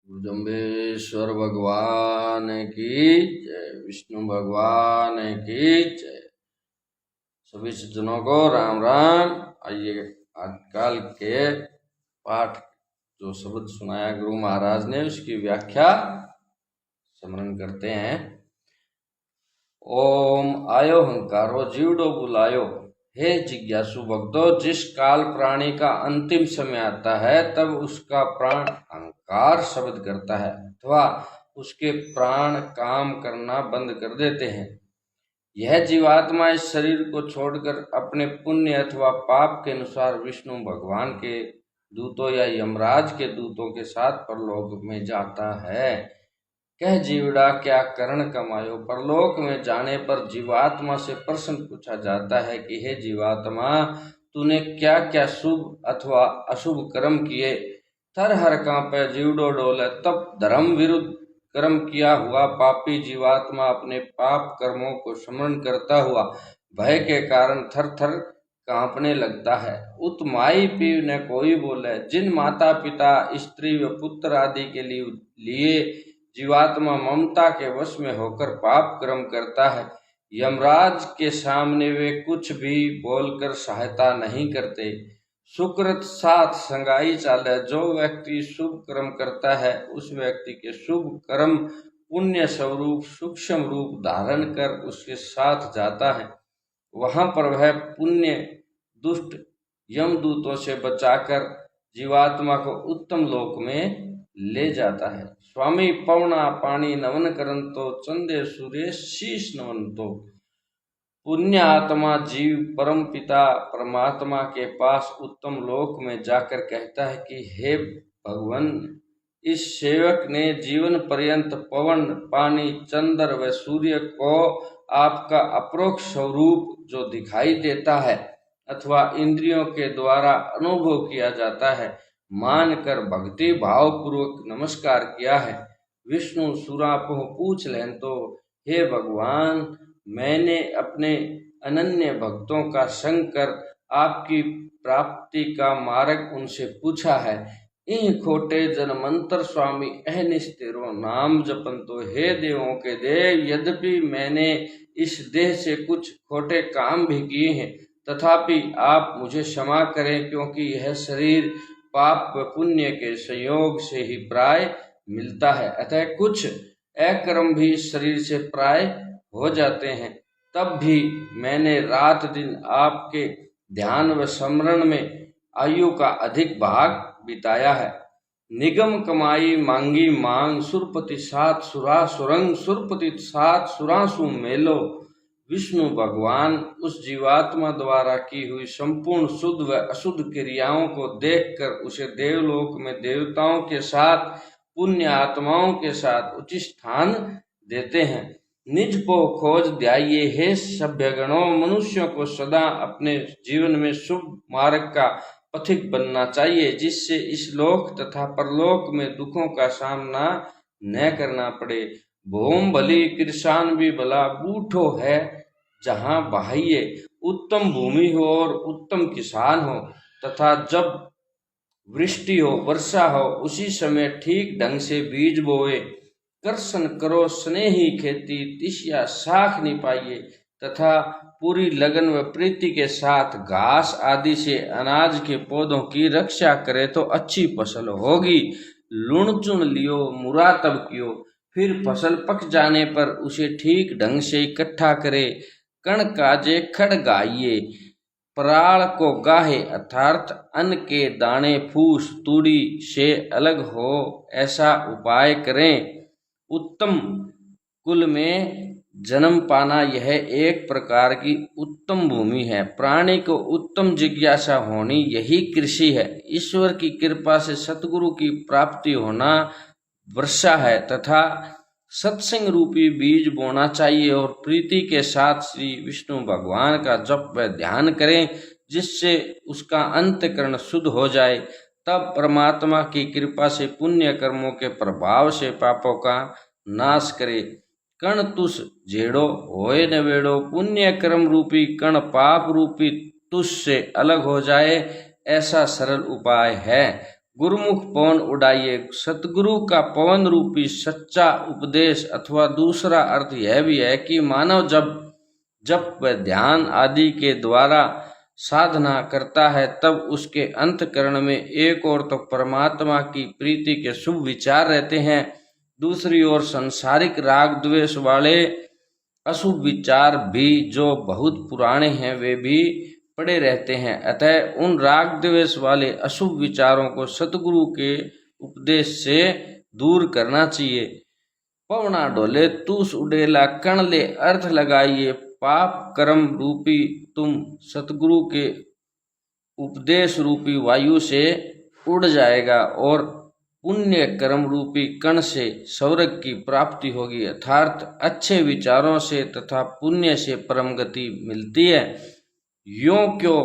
जम्बेश्वर भगवान की जय, विष्णु भगवान की जय। सभी सज्जनों को राम राम। आइए आजकल के पाठ जो शब्द सुनाया गुरु महाराज ने उसकी व्याख्या स्मरण करते हैं। ओम आयो हंकारो जीवड़ो बुलायो, हे जिज्ञासु भक्तों, जिस काल प्राणी का अंतिम समय आता है तब उसका प्राण अहंकार शब्द करता है अथवा उसके प्राण काम करना बंद कर देते हैं। यह जीवात्मा इस शरीर को छोड़कर अपने पुण्य अथवा पाप के अनुसार विष्णु भगवान के दूतों या यमराज के दूतों के साथ परलोक में जाता है। कह जीवड़ा क्या करण कमायो। परलोक में जाने पर जीवात्मा से प्रश्न पूछा जाता है कि हे जीवात्मा, तूने क्या क्या शुभ अथवा अशुभ कर्म किए। थर हर कांपे जीवड़ो डोले, तब धर्म विरुद्ध कर्म किया हुआ पापी जीवात्मा अपने पाप कर्मों को स्मरण करता हुआ भय के कारण थर थर कांपने लगता है। उत माई पीव न कोई बोले, जिन माता पिता स्त्री व पुत्र आदि के लिए जीवात्मा ममता के वश में होकर पाप कर्म करता है, यमराज के सामने वे कुछ भी बोलकर सहायता नहीं करते। सुकृत साथ संगाई चाले, जो व्यक्ति शुभ कर्म करता है उस व्यक्ति के शुभ कर्म पुण्य स्वरूप सूक्ष्म रूप धारण कर उसके साथ जाता है। वहां पर वह पुण्य दुष्ट यमदूतों से बचाकर जीवात्मा को उत्तम लोक में ले जाता है। स्वामी पवना पानी नवन करंतो, चंदे सूर्य शीश नवंतो। पुण्य आत्मा जीव परम पिता परमात्मा के पास उत्तम लोक में जाकर कहता है कि हे भगवान, इस सेवक ने जीवन पर्यंत पवन पानी चंद्र व सूर्य को आपका अप्रोक्ष स्वरूप जो दिखाई देता है अथवा इंद्रियों के द्वारा अनुभव किया जाता है मानकर भक्ति भाव पूर्वक नमस्कार किया है। विष्णु सुरापों पूछ लें तो, हे भगवान, मैंने अपने अनन्य भक्तों का संग कर आपकी प्राप्ति का मार्ग उनसे पूछा है। इन खोटे जनमंत्र स्वामी अहनिस्तेरो नाम जपंतो, हे देवों के देव, यद्यपि मैंने इस देह से कुछ खोटे काम भी किए हैं तथापि आप मुझे क्षमा करें, क्योंकि यह शरीर पाप व पुण्य के संयोग से ही प्राय मिलता है। अतः कुछ अकर्म भी शरीर से प्राय हो जाते हैं। तब भी मैंने रात दिन आपके ध्यान व स्मरण में आयु का अधिक भाग बिताया है। निगम कमाई मांगी मांग, सुरपति सात सुरा सुरंग, सुरपति सात सुरासु मेलो। विष्णु भगवान उस जीवात्मा द्वारा की हुई संपूर्ण शुद्ध व अशुद्ध क्रियाओं को देखकर उसे देवलोक में देवताओं के साथ पुण्य आत्माओं के साथ उचित स्थान देते हैं। निज को खोज ध्याये, हे सभ्यगणों, मनुष्यों को सदा अपने जीवन में शुभ मार्ग का पथिक बनना चाहिए, जिससे इस लोक तथा परलोक में दुखों का सामना न करना पड़े। भूम भली किसान भी भला, बूठो है जहाँ बाह्य उत्तम भूमि हो और उत्तम किसान हो, तथा जब वृष्टि हो वर्षा हो उसी समय ठीक ढंग से बीज बोए। कर्षण करो स्नेही खेती, तिसिया साख निपाइए, तथा पूरी लगन व प्रीति के साथ घास आदि से अनाज के पौधों की रक्षा करे तो अच्छी फसल होगी। लूण चुन लियो मुरा तब कियो, फिर फसल पक जाने पर उसे ठीक ढंग से इकट्ठा करे। कण काजे खड़ गाइये, पराल को गाहे, अर्थात अन्न के दाने फूस तूड़ी से अलग हो ऐसा उपाय करें। उत्तम कुल में जन्म पाना यह एक प्रकार की उत्तम भूमि है। प्राणी को उत्तम जिज्ञासा होनी यही कृषि है। ईश्वर की कृपा से सतगुरु की प्राप्ति होना वर्षा है तथा सत्संग रूपी बीज बोना चाहिए और प्रीति के साथ श्री विष्णु भगवान का जप व ध्यान करें, जिससे उसका अंतःकरण शुद्ध हो जाए। तब परमात्मा की कृपा से पुण्य कर्मों के प्रभाव से पापों का नाश करे। कण तुष झेड़ो होए न वेड़ो, पुण्य कर्म रूपी कण पाप रूपी तुष से अलग हो जाए, ऐसा सरल उपाय है। गुरुमुख पवन उड़ाइए। सतगुरु का पवन रूपी सच्चा उपदेश अथवा दूसरा अर्थ यह भी है कि मानव जब जप व ध्यान आदि के द्वारा साधना करता है तब उसके अंतःकरण में एक ओर तो परमात्मा की प्रीति के शुभ विचार रहते हैं, दूसरी ओर संसारिक राग द्वेष वाले अशुभ विचार भी जो बहुत पुराने हैं वे भी पड़े रहते हैं। अतः उन राग द्वेष वाले अशुभ विचारों को सतगुरु के उपदेश से दूर करना चाहिए। पवना डोले तूस उडेला कण ले अर्थ लगाइए। पाप कर्म रूपी तुम सतगुरु के उपदेश रूपी वायु से उड़ जाएगा और पुण्य कर्म रूपी कण से स्वर्ग की प्राप्ति होगी, अर्थात अच्छे विचारों से तथा पुण्य से परम गति मिलती है। यों क्यों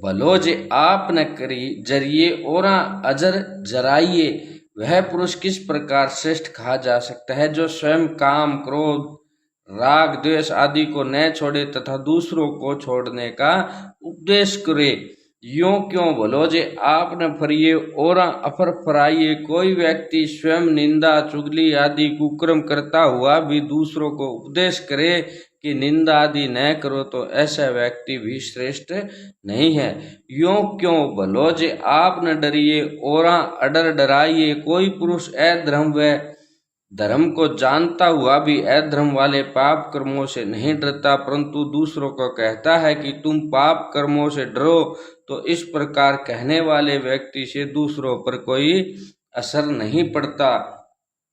भलो जे आप न करी जरिए ओरा अजर जराइए। वह पुरुष किस प्रकार श्रेष्ठ कहा जा सकता है जो स्वयं काम क्रोध राग द्वेष आदि को न छोड़े तथा दूसरों को छोड़ने का उपदेश करे। यों क्यों भलो जे आप न फरिए और अफर फराइए। कोई व्यक्ति स्वयं निंदा चुगली आदि कुकर्म करता हुआ भी दूसरों को उपदेश करे कि निंदा आदि न करो तो ऐसा व्यक्ति भी श्रेष्ठ नहीं है। यों क्यों भलो जे आप न डरिए और अडर डराइए। कोई पुरुष अधर्म व धर्म को जानता हुआ भी अधर्म वाले पाप कर्मों से नहीं डरता परंतु दूसरों को कहता है कि तुम पाप कर्मों से डरो, तो इस प्रकार कहने वाले व्यक्ति से दूसरों पर कोई असर नहीं पड़ता।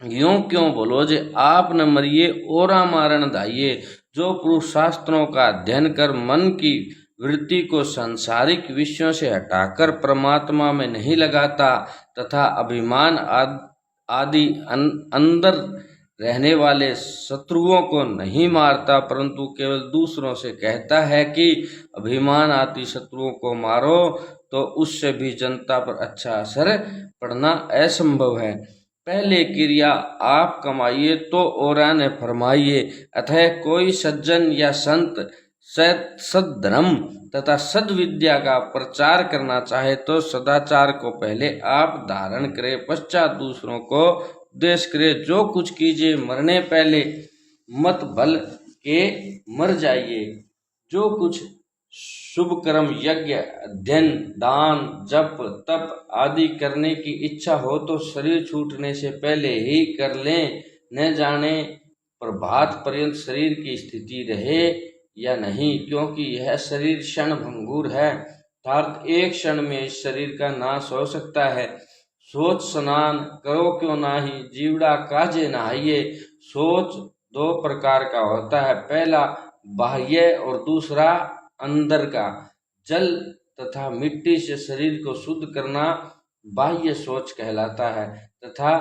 यों क्यों बोलो जे आप न मरिए ओरा मारण दाइए। जो पुरुष शास्त्रों का अध्ययन कर मन की वृत्ति को सांसारिक विषयों से हटाकर परमात्मा में नहीं लगाता तथा अभिमान आदि अंदर रहने वाले शत्रुओं को नहीं मारता परंतु केवल दूसरों से कहता है कि अभिमान आदि शत्रुओं को मारो, तो उससे भी जनता पर अच्छा असर पड़ना असंभव है। पहले क्रिया आप कमाइए तो औरा ने फरमाइए। अतः कोई सज्जन या संत सद्धर्म तथा सद्विद्या का प्रचार करना चाहे तो सदाचार को पहले आप धारण करें, पश्चात दूसरों को उपदेश करें। जो कुछ कीजिए मरने पहले मत भल के मर जाइए। जो कुछ शुभ कर्म यज्ञ अध्ययन दान जप तप आदि करने की इच्छा हो तो शरीर छूटने से पहले ही कर लें, न जाने प्रभात पर्यंत शरीर की स्थिति रहे या नहीं, क्योंकि यह शरीर क्षण भंगुर है, अर्थात एक क्षण में इस शरीर का नाश हो सकता है। सोच स्नान करो क्यों नाही, जीवड़ा काजे नहाइए। सोच दो प्रकार का होता है, पहला बाह्य और दूसरा अंदर का। जल तथा मिट्टी से शरीर को शुद्ध करना बाह्य सोच कहलाता है तथा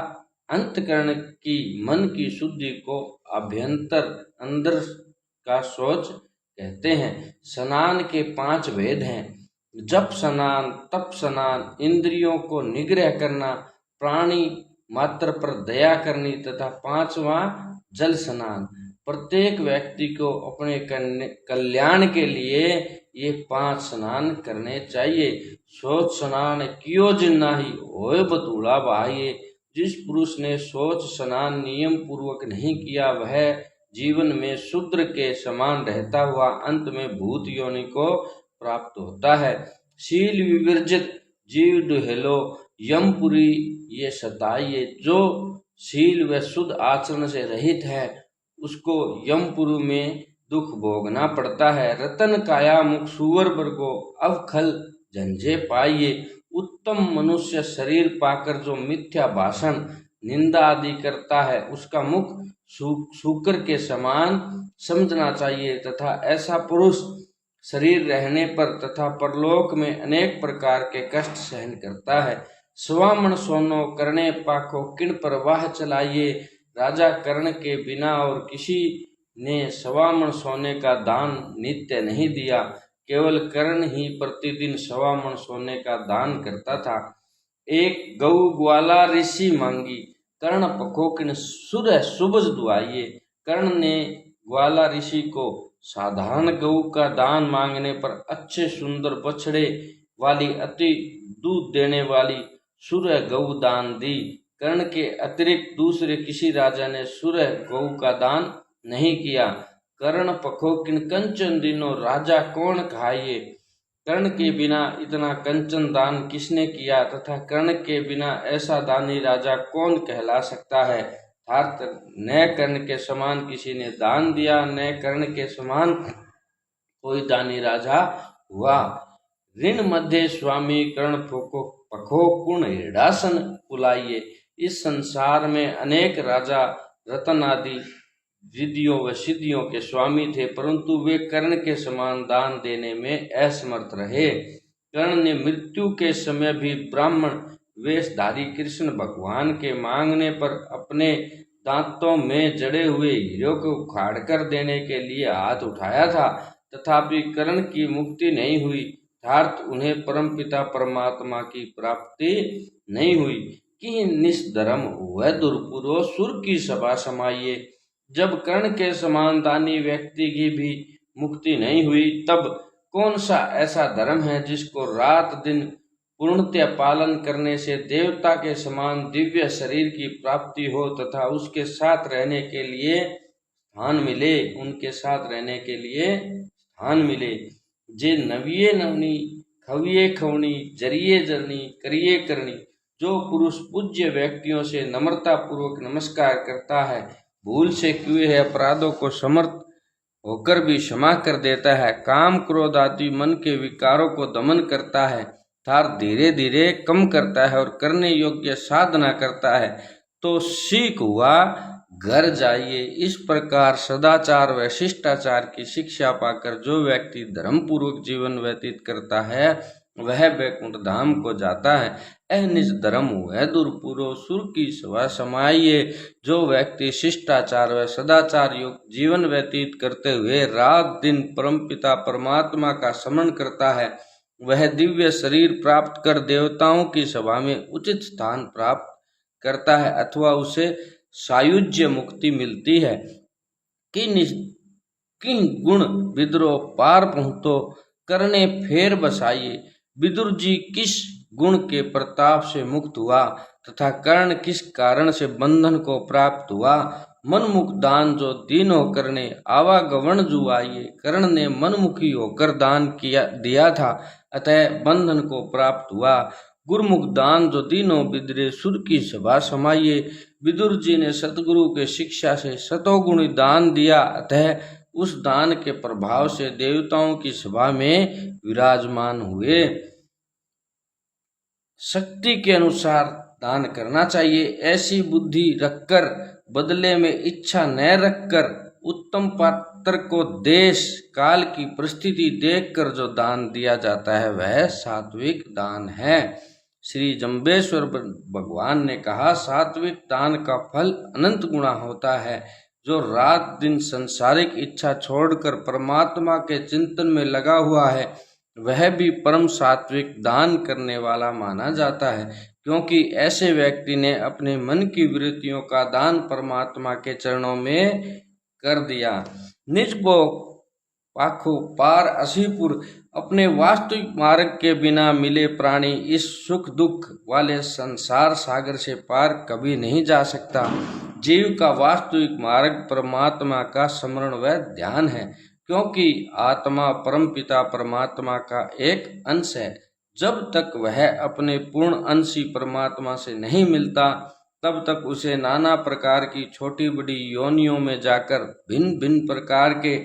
अंतकरण की मन की शुद्धि को अभ्यंतर अंदर का सोच कहते हैं। स्नान के 5 भेद हैं, जप स्नान, तप स्नान, इंद्रियों को निग्रह करना, प्राणी मात्र पर दया करनी तथा 5वां जल स्नान। प्रत्येक व्यक्ति को अपने कल्याण के लिए ये 5 स्नान करने चाहिए। सोच स्नान कियो जिन नाही होए बतूला बहाइए। जिस पुरुष ने सोच स्नान नियम पूर्वक नहीं किया वह जीवन में शूद्र के समान रहता हुआ अंत में भूत योनि को प्राप्त होता है। शील विवर्जित जीव दुहेलो यमपुरी ये सताइए। जो शील व शुद्ध आचरण से रहित है उसको यमपुरी में दुख भोगना पड़ता है। रतन काया मुख सुअर पर को अवखल झंझे पाइए। उत्तम मनुष्य शरीर पाकर जो मिथ्या भाषण निंदा आदि करता है उसका मुख शूकर के समान समझना चाहिए तथा ऐसा पुरुष शरीर रहने पर तथा परलोक में अनेक प्रकार के कष्ट सहन करता है। स्वामण सोनो करने पाखो किण पर वाह चलाइए। राजा कर्ण के बिना और किसी ने स्वामण सोने का दान नित्य नहीं दिया, केवल कर्ण ही प्रतिदिन स्वामण सोने का दान करता था। एक गऊ ग्वाला ऋषि मांगी, कर्ण पकोकिन सुर सुबज दुआइए। कर्ण ने ग्वाला ऋषि को साधारण गऊ का दान मांगने पर अच्छे सुंदर बछड़े वाली अति दूध देने वाली सूर्य गौ दान दी। कर्ण के अतिरिक्त दूसरे किसी राजा ने सूर्य गौ का दान नहीं किया। कर्ण पखो किन कंचन दिनों राजा कौन खाइए। कर्ण के बिना इतना कंचन दान किसने किया तथा कर्ण के बिना ऐसा दानी राजा कौन कहला सकता है। न कर्ण के समान किसी ने दान दिया, न कर्ण के समान कोई दानी राजा हुआ। ऋण मध्य स्वामी कर्ण पखो पूर्ण हृदासन पुलाइए। इस संसार में अनेक राजा रतन आदि रिद्धियों व सिद्धियों के स्वामी थे, परंतु वे कर्ण के समान दान देने में असमर्थ रहे। कर्ण ने मृत्यु के समय भी ब्राह्मण वेशधारी कृष्ण भगवान के मांगने पर अपने दांतों में जड़े हुए हीरों को उखाड़ कर देने के लिए हाथ उठाया था, तथापि कर्ण की मुक्ति नहीं हुई, अर्थात उन्हें परमपिता परमात्मा की प्राप्ति नहीं हुई। कि निष्धर्म वह दुर्पुरो सुर की सभा समाइए। जब कर्ण के समान दानी व्यक्ति की भी मुक्ति नहीं हुई, तब कौन सा ऐसा धर्म है जिसको रात दिन पूर्णतः पालन करने से देवता के समान दिव्य शरीर की प्राप्ति हो तथा उसके साथ रहने के लिए स्थान मिले, उनके साथ रहने के लिए स्थान मिले। जे नविये नवनी खविये खवनी जरिए जरनी करिए करनी। जो पुरुष पूज्य व्यक्तियों से नम्रता पूर्वक नमस्कार करता है, भूल से किए हुए अपराधों को समर्थ होकर भी क्षमा कर देता है, काम क्रोध आदि मन के विकारों को दमन करता है, अर्थात धीरे धीरे कम करता है और करने योग्य साधना करता है, तो सीख हुआ घर जाइए। इस प्रकार सदाचार व शिष्टाचार की शिक्षा पाकर जो व्यक्ति धर्म पूर्वक जीवन व्यतीत करता है, वह वैकुंठ धाम को जाता है। निज धर्म वह दुर्पुरो सुर की सभा समाइए। जो व्यक्ति शिष्टाचार व सदाचार युक्त जीवन व्यतीत करते हुए रात दिन परमपिता परमात्मा का स्मरण करता है, वह दिव्य शरीर प्राप्त कर देवताओं की सभा में उचित स्थान प्राप्त करता है अथवा उसे सायुज्य मुक्ति मिलती है। किन गुण विद्रोह पार पहुंचो करने फेर बसाइए। विदुर जी किस गुण के प्रताप से मुक्त हुआ तथा कर्ण किस कारण से बंधन को प्राप्त हुआ। मनमुख दान जो दीन होकर ने आवागमन जुआइए। कर्ण ने मनमुखी होकर दान दिया था, अतः बंधन को प्राप्त हुआ। गुरुमुख दान जो दीनों बिदरे सुर की सभा समाइए। विदुर जी ने सतगुरु के शिक्षा से सतोगुणी दान दिया, अतः उस दान के प्रभाव से देवताओं की सभा में विराजमान हुए। शक्ति के अनुसार दान करना चाहिए। ऐसी बुद्धि रखकर बदले में इच्छा न रखकर उत्तम पात्र को देश काल की परिस्थिति देखकर जो दान दिया जाता है वह सात्विक दान है। श्री जम्बेश्वर भगवान ने कहा, सात्विक दान का फल अनंत गुणा होता है। जो रात दिन संसारिक इच्छा छोड़कर परमात्मा के चिंतन में लगा हुआ है, वह भी परम सात्विक दान करने वाला माना जाता है, क्योंकि ऐसे व्यक्ति ने अपने मन की वृत्तियों का दान परमात्मा के चरणों में कर दिया। निज को पाखो पार असीपुर। अपने वास्तविक मार्ग के बिना मिले प्राणी इस सुख दुख वाले संसार सागर से पार कभी नहीं जा सकता। जीव का वास्तविक मार्ग परमात्मा का स्मरण व ध्यान है, क्योंकि आत्मा परमपिता परमात्मा का एक अंश है। जब तक वह अपने पूर्ण अंशी परमात्मा से नहीं मिलता, तब तक उसे नाना प्रकार की छोटी बड़ी योनियों में जाकर भिन्न भिन्न प्रकार के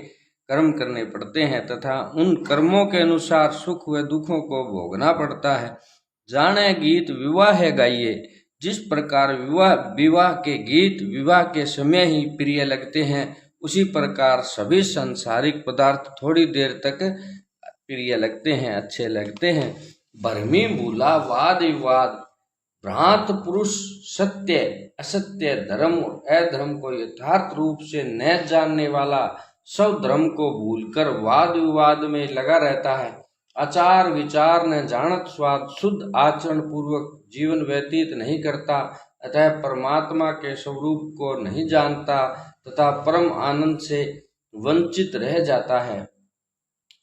कर्म करने पड़ते हैं तथा उन कर्मों के अनुसार सुख व दुखों को भोगना पड़ता है। जाने गीत विवाह गाइए। जिस प्रकार विवाह के गीत विवाह के समय ही प्रिय लगते हैं, उसी प्रकार सभी सांसारिक पदार्थ थोड़ी देर तक प्रिय लगते हैं, अच्छे लगते हैं। भ्रमी मूला वाद विवाद भ्रांत पुरुष सत्य असत्य धर्म और अधर्म को यथार्थ रूप से न जानने वाला सब धर्म को भूलकर वाद विवाद में लगा रहता है। आचार विचार न जानत स्वाद शुद्ध आचरण पूर्वक जीवन व्यतीत नहीं करता, अतः परमात्मा के स्वरूप को नहीं जानता तथा परम आनंद से वंचित रह जाता है।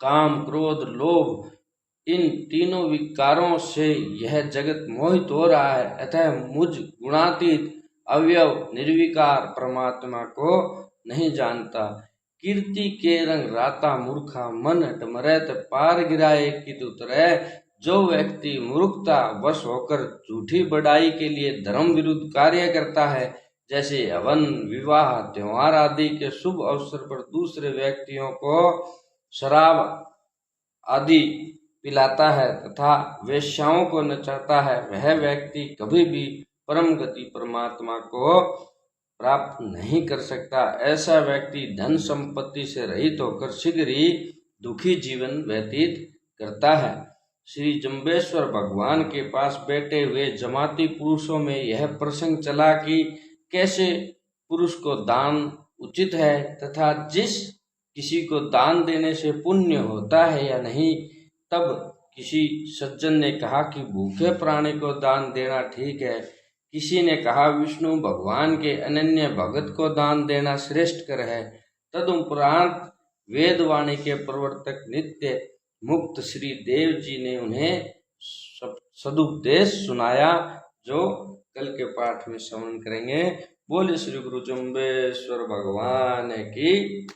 काम क्रोध लोभ इन तीनों विकारों से यह जगत मोहित हो रहा है, अतः मुझ गुणातीत अवयव निर्विकार परमात्मा को नहीं जानता। कीर्ति के रंग राता मूर्खा मन हटमरत पार गिराए कि उतरे। जो व्यक्ति मूर्खता वश होकर झूठी बढ़ाई के लिए धर्म विरुद्ध कार्य करता है, जैसे हवन, विवाह, त्योहार आदि के शुभ अवसर पर दूसरे व्यक्तियों को शराब आदि पिलाता है तथा वेश्याओं को नचाता है, वह व्यक्ति कभी भी परम गति परमात्मा को प्राप्त नहीं कर सकता। ऐसा व्यक्ति धन संपत्ति से रहित होकर शीघ्र ही दुखी जीवन व्यतीत करता है। श्री जम्बेश्वर भगवान के पास बैठे हुए जमाती पुरुषों में यह प्रसंग चला कि कैसे पुरुष को दान उचित है तथा जिस किसी को दान देने से पुण्य होता है या नहीं। तब किसी सज्जन ने कहा कि भूखे प्राणी को दान देना ठीक है। किसी ने कहा विष्णु भगवान के अनन्य भगत को दान देना श्रेष्ठ कर है। तदुपरांत वेदवाणी के प्रवर्तक नित्य मुक्त श्री देव जी ने उन्हें सदुपदेश सुनाया, जो कल के पाठ में श्रवण करेंगे। बोले श्री गुरु जम्बेश्वर भगवान की।